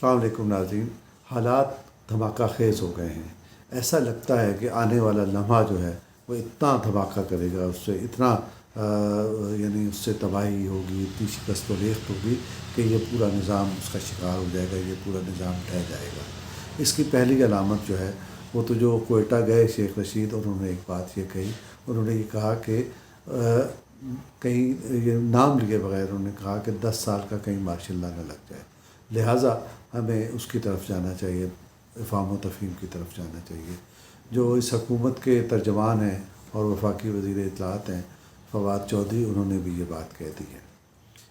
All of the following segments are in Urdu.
السلام علیکم ناظرین. حالات دھماکہ خیز ہو گئے ہیں. ایسا لگتا ہے کہ آنے والا لمحہ جو ہے وہ اتنا دھماکہ کرے گا، اس سے اتنا یعنی اس سے تباہی ہوگی، اتنی شکست و ریخت ہوگی کہ یہ پورا نظام اس کا شکار ہو جائے گا، یہ پورا نظام ڈھہ جائے گا. اس کی پہلی علامت جو ہے وہ تو جو کوئٹہ گئے شیخ رشید، انہوں نے ایک بات یہ کہی. انہوں نے یہ کہا کہ کہیں یہ نام لیے بغیر انہوں نے کہا کہ 10 سال کا کہیں مارشل لا نہ لگ جائے، لہٰذا ہمیں اس کی طرف جانا چاہیے، افہام و تفہیم کی طرف جانا چاہیے. جو اس حکومت کے ترجمان ہیں اور وفاقی وزیر اطلاعات ہیں فواد چودھری، انہوں نے بھی یہ بات کہہ دی ہے.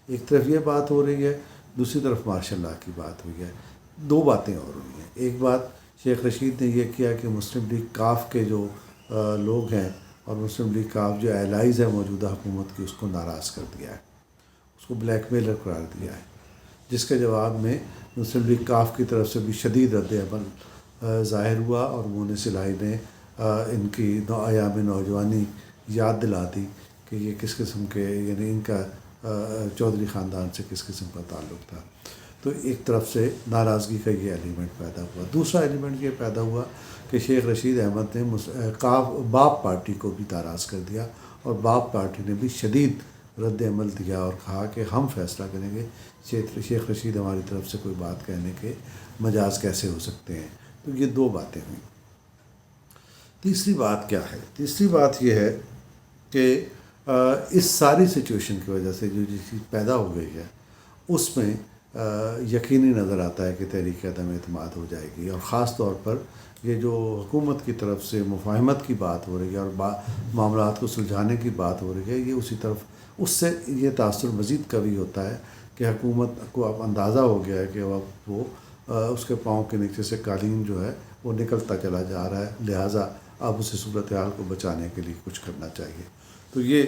ایک طرف یہ بات ہو رہی ہے، دوسری طرف مارشل لا کی بات ہوئی ہے. دو باتیں اور ہوئی ہیں. ایک بات شیخ رشید نے یہ کیا کہ مسلم لیگ کاف کے جو لوگ ہیں اور مسلم لیگ کاف جو الائز ہے موجودہ حکومت کی، اس کو ناراض کر دیا ہے، اس کو بلیک میلر قرار دیا ہے، جس کے جواب میں مسلم لیگ کاف کی طرف سے بھی شدید رد عمل ظاہر ہوا اور مونس الہی نے ان کی ایام نوجوانی یاد دلا دی کہ یہ کس قسم کے، یعنی ان کا چودھری خاندان سے کس قسم کا تعلق تھا. تو ایک طرف سے ناراضگی کا یہ ایلیمنٹ پیدا ہوا. دوسرا ایلیمنٹ یہ پیدا ہوا کہ شیخ رشید احمد نے باپ پارٹی کو بھی ناراض کر دیا، اور باپ پارٹی نے بھی شدید رد عمل دیا اور کہا کہ ہم فیصلہ کریں گے، شیخ رشید ہماری طرف سے کوئی بات کہنے کے مجاز کیسے ہو سکتے ہیں. تو یہ دو باتیں ہوئیں. تیسری بات کیا ہے؟ تیسری بات یہ ہے کہ اس ساری سچویشن کی وجہ سے جو چیز پیدا ہو گئی ہے اس میں یقینی نظر آتا ہے کہ تحریک عدم اعتماد ہو جائے گی، اور خاص طور پر یہ جو حکومت کی طرف سے مفاہمت کی بات ہو رہی ہے اور معاملات کو سلجھانے کی بات ہو رہی ہے، یہ اسی طرف اس سے یہ تاثر مزید قوی ہوتا ہے کہ حکومت کو اب اندازہ ہو گیا ہے کہ اب وہ اس کے پاؤں کے نیچے سے قالین جو ہے وہ نکلتا چلا جا رہا ہے، لہٰذا اب اسے صورتحال کو بچانے کے لیے کچھ کرنا چاہیے. تو یہ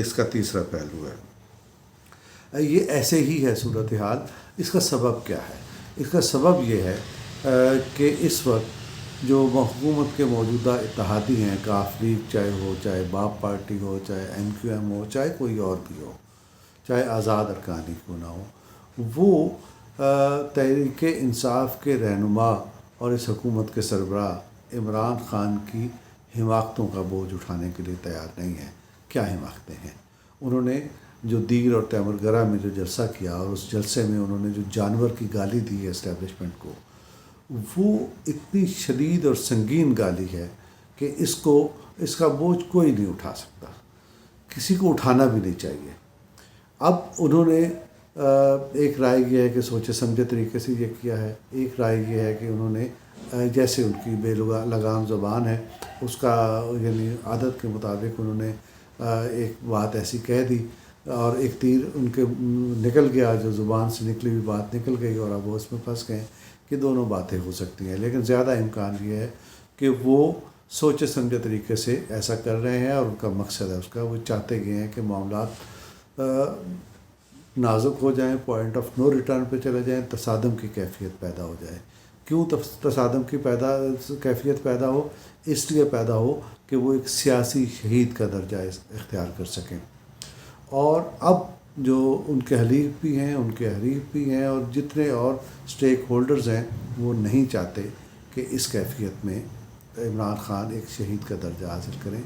اس کا تیسرا پہلو ہے. یہ ایسے ہی ہے صورتحال. اس کا سبب کیا ہے؟ اس کا سبب یہ ہے کہ اس وقت جو حکومت کے موجودہ اتحادی ہیں، کاف لیگ چاہے ہو، چاہے باپ پارٹی ہو، چاہے ایم کیو ایم ہو، چاہے کوئی اور بھی ہو، چاہے آزاد ارکانی کیوں نہ ہو، وہ تحریک انصاف کے رہنما اور اس حکومت کے سربراہ عمران خان کی حماقتوں کا بوجھ اٹھانے کے لیے تیار نہیں ہیں. کیا حماقتیں ہیں؟ انہوں نے جو دیر اور تیمرگرہ میں جو جلسہ کیا، اور اس جلسے میں انہوں نے جو جانور کی گالی دی ہے اسٹیبلشمنٹ کو، وہ اتنی شدید اور سنگین گالی ہے کہ اس کا بوجھ کوئی نہیں اٹھا سکتا، کسی کو اٹھانا بھی نہیں چاہیے. اب انہوں نے ایک رائے یہ ہے کہ سوچے سمجھے طریقے سے یہ کیا ہے. ایک رائے یہ ہے کہ انہوں نے جیسے ان کی بے لگام زبان ہے اس کا، یعنی عادت کے مطابق انہوں نے ایک بات ایسی کہہ دی اور ایک تیر ان کے نکل گیا، جو زبان سے نکلی ہوئی بات نکل گئی، اور اب وہ اس میں پھنس گئے کہ دونوں باتیں ہو سکتی ہیں. لیکن زیادہ امکان یہ ہے کہ وہ سوچے سمجھے طریقے سے ایسا کر رہے ہیں، اور ان کا مقصد ہے اس کا، وہ چاہتے یہ ہیں کہ معاملات نازک ہو جائیں، پوائنٹ آف نو ریٹرن پہ چلے جائیں، تصادم کی کیفیت پیدا ہو جائے. کیوں تصادم کی کیفیت پیدا ہو؟ اس لیے پیدا ہو کہ وہ ایک سیاسی شہید کا درجہ اختیار کر سکیں. اور اب جو ان کے حلیف بھی ہیں، ان کے حریف بھی ہیں، اور جتنے اور سٹیک ہولڈرز ہیں، وہ نہیں چاہتے کہ اس کیفیت میں عمران خان ایک شہید کا درجہ حاصل کریں.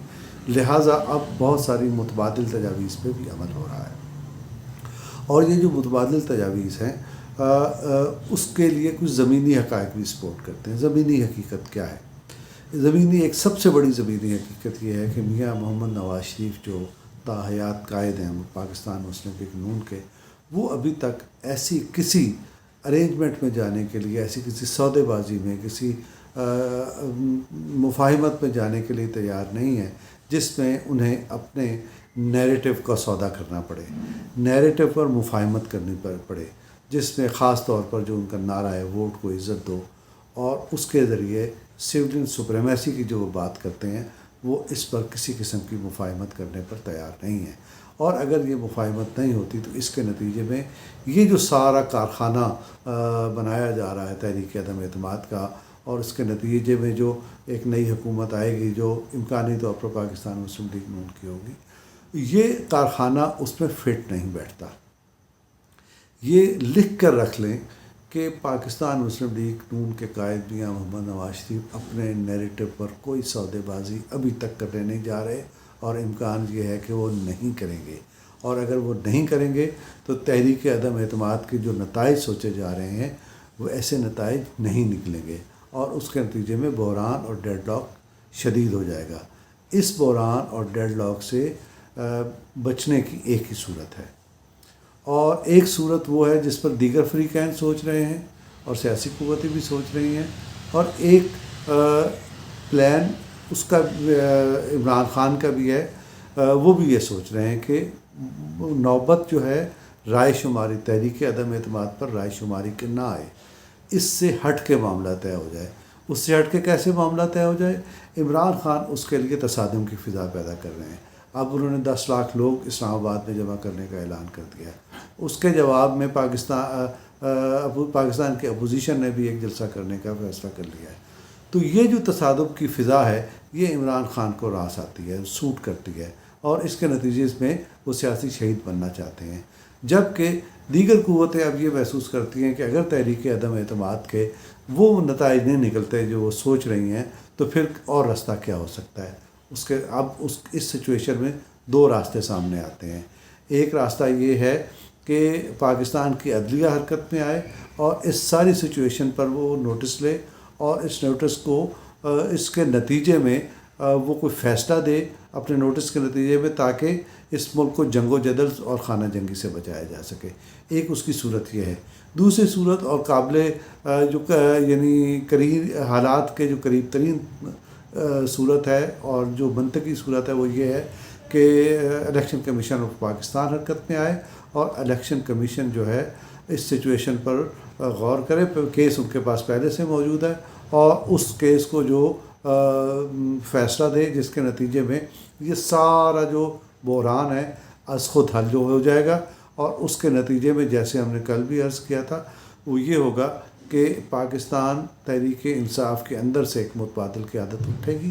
لہٰذا اب بہت ساری متبادل تجاویز پہ بھی عمل ہو رہا ہے، اور یہ جو متبادل تجاویز ہیں اس کے لیے کچھ زمینی حقائق بھی سپورٹ کرتے ہیں. زمینی حقیقت کیا ہے؟ ایک سب سے بڑی زمینی حقیقت یہ ہے کہ میاں محمد نواز شریف جو تاحیات قائد ہیں پاکستان مسلم لیگ نون کے، وہ ابھی تک ایسی کسی ارینجمنٹ میں جانے کے لیے، ایسی کسی سودے بازی میں، کسی مفاہمت میں جانے کے لیے تیار نہیں ہے جس میں انہیں اپنے نیریٹو کا سودا کرنا پڑے، نیریٹو پر مفاہمت کرنی پڑے، جس میں خاص طور پر جو ان کا نعرہ ہے ووٹ کو عزت دو، اور اس کے ذریعے سویلین سپریمیسی کی جو وہ بات کرتے ہیں، وہ اس پر کسی قسم کی مفاہمت کرنے پر تیار نہیں ہیں. اور اگر یہ مفاہمت نہیں ہوتی تو اس کے نتیجے میں یہ جو سارا کارخانہ بنایا جا رہا ہے تحریک عدم اعتماد کا، اور اس کے نتیجے میں جو ایک نئی حکومت آئے گی جو امکانی طور پر پاکستان مسلم لیگ نون کی ہوگی، یہ کارخانہ اس میں فٹ نہیں بیٹھتا. یہ لکھ کر رکھ لیں کہ پاکستان مسلم لیگ نون کے قائد میاں محمد نواز شریف اپنے نیریٹو پر کوئی سودے بازی ابھی تک کرنے نہیں جا رہے، اور امکان یہ ہے کہ وہ نہیں کریں گے، اور اگر وہ نہیں کریں گے تو تحریک عدم اعتماد کے جو نتائج سوچے جا رہے ہیں وہ ایسے نتائج نہیں نکلیں گے، اور اس کے نتیجے میں بحران اور ڈیڈ لاک شدید ہو جائے گا۔ اس بحران اور ڈیڈ لاک سے بچنے کی ایک ہی صورت ہے، اور ایک صورت وہ ہے جس پر دیگر فریقین سوچ رہے ہیں اور سیاسی قوتیں بھی سوچ رہی ہیں، اور ایک پلان اس کا عمران خان کا بھی ہے، وہ بھی یہ سوچ رہے ہیں کہ نوبت جو ہے رائے شماری، تحریک عدم اعتماد پر رائے شماری کے نہ آئے، اس سے ہٹ کے معاملہ طے ہو جائے۔ اس سے ہٹ کے کیسے معاملہ طے ہو جائے؟ عمران خان اس کے لیے تصادم کی فضا پیدا کر رہے ہیں۔ اب انہوں نے 10 لاکھ لوگ اسلام آباد میں جمع کرنے کا اعلان کر دیا ہے۔ اس کے جواب میں پاکستان کے اپوزیشن نے بھی ایک جلسہ کرنے کا فیصلہ کر لیا ہے۔ تو یہ جو تصادم کی فضا ہے یہ عمران خان کو راس آتی ہے، سوٹ کرتی ہے، اور اس کے نتیجے میں وہ سیاسی شہید بننا چاہتے ہیں، جبکہ دیگر قوتیں اب یہ محسوس کرتی ہیں کہ اگر تحریک عدم اعتماد کے وہ نتائج نہیں نکلتے جو وہ سوچ رہی ہیں تو پھر اور راستہ کیا ہو سکتا ہے۔ اس سچویشن میں 2 راستے سامنے آتے ہیں۔ ایک راستہ یہ ہے کہ پاکستان کی عدلیہ حرکت میں آئے اور اس ساری سچویشن پر وہ نوٹس لے، اور اس نوٹس کو اس کے نتیجے میں وہ کوئی فیصلہ دے اپنے نوٹس کے نتیجے میں، تاکہ اس ملک کو جنگ و جدل اور خانہ جنگی سے بچایا جا سکے۔ ایک اس کی صورت یہ ہے۔ دوسری صورت اور قابل یعنی قریب حالات کے جو قریب ترین صورت ہے اور جو منطقی صورت ہے وہ یہ ہے کہ الیکشن کمیشن آف پاکستان حرکت میں آئے، اور الیکشن کمیشن جو ہے اس سچویشن پر غور کرے۔ کیس ان کے پاس پہلے سے موجود ہے، اور اس کیس کو جو فیصلہ دے جس کے نتیجے میں یہ سارا جو بحران ہے از خود حل جو ہو جائے گا، اور اس کے نتیجے میں جیسے ہم نے کل بھی عرض کیا تھا وہ یہ ہوگا کہ پاکستان تحریک انصاف کے اندر سے ایک متبادل قیادت اٹھے گی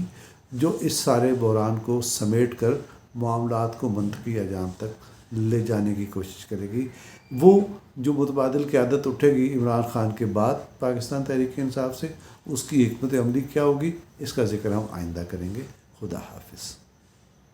جو اس سارے بحران کو سمیٹ کر معاملات کو منطقی انجام تک لے جانے کی کوشش کرے گی۔ وہ جو متبادل قیادت اٹھے گی عمران خان کے بعد پاکستان تحریک انصاف سے، اس کی حکمت عملی کیا ہوگی، اس کا ذکر ہم آئندہ کریں گے۔ خدا حافظ۔